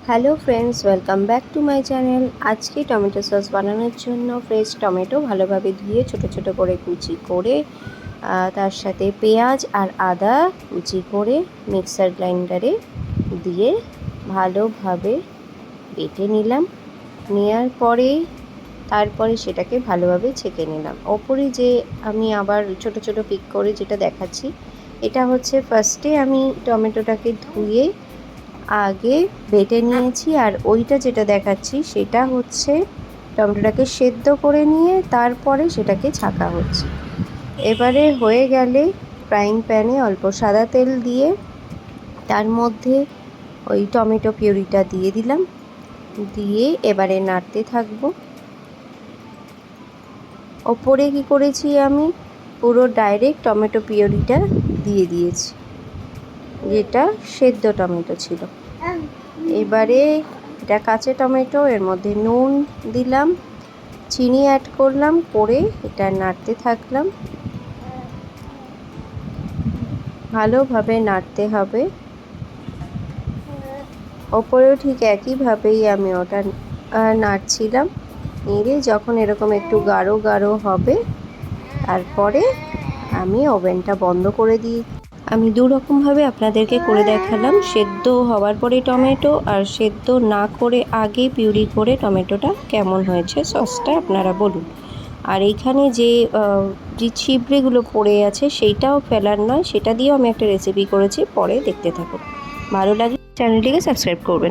Hello friends, welcome back to my channel. আজকে tomato sauce বানানোর জন্য ফ্রেশ টমেটো ভালোভাবে ধুয়ে ছোট ছোট করে কুচি করে তার সাথে পেঁয়াজ আর আদা কুচি করে মিক্সার গ্রাইন্ডারে দিয়ে ভালোভাবে বেটে নিলাম। নেওয়ার পরে তারপরে সেটাকে ভালোভাবে ছেঁকে নিলাম। ওপরে যে আমি আবার ছোট ছোট পিক করে যেটা দেখাচ্ছি, এটা হচ্ছে ফার্স্টে আমি টমেটোটাকে ধুয়ে আগে বেটে নিয়েছি, আর ওইটা যেটা দেখাচ্ছি সেটা হচ্ছে টমেটোটাকে সেদ্ধ করে নিয়ে তারপরে সেটাকে ছাঁকা হচ্ছে। এবারে হয়ে গেলে ফ্রাইং প্যানে অল্প সাদা তেল দিয়ে তার মধ্যে ওই টমেটো পিউরিটা দিয়ে দিলাম, দিয়ে এবারে নাড়তে থাকবো। ওপরে কি করেছি, আমি পুরো ডাইরেক্ট টমেটো পিউরিটা দিয়ে দিয়েছি, যেটা সেদ্ধ টমেটো ছিল। এবারে এটা কাঁচা টমেটো, এর মধ্যে নুন দিলাম, চিনি অ্যাড করলাম, করে এটা নাড়তে থাকলাম। ভালোভাবে নাড়তে হবে। ওপরেও ঠিক একইভাবেই আমি ওটা নাড়ছিলাম। নেড়ে যখন এরকম একটু গাঢ় গাঢ় হবে, তারপরে আমি ওভেনটা বন্ধ করে দিই। আমি দুরকমভাবে আপনাদেরকে করে দেখালাম, সেদ্ধ হওয়ার পরে টমেটো আর সেদ্ধ না করে আগে পিউরি করে টমেটোটা কেমন হয়েছে সসটা আপনারা বলুন। আর এইখানে যে ছিবড়েগুলো পড়ে আছে সেইটাও ফেলার নয়, সেটা দিয়েও আমি একটা রেসিপি করেছি, পরে দেখতে থাকুন। ভালো লাগলে চ্যানেলটিকে সাবস্ক্রাইব করবেন।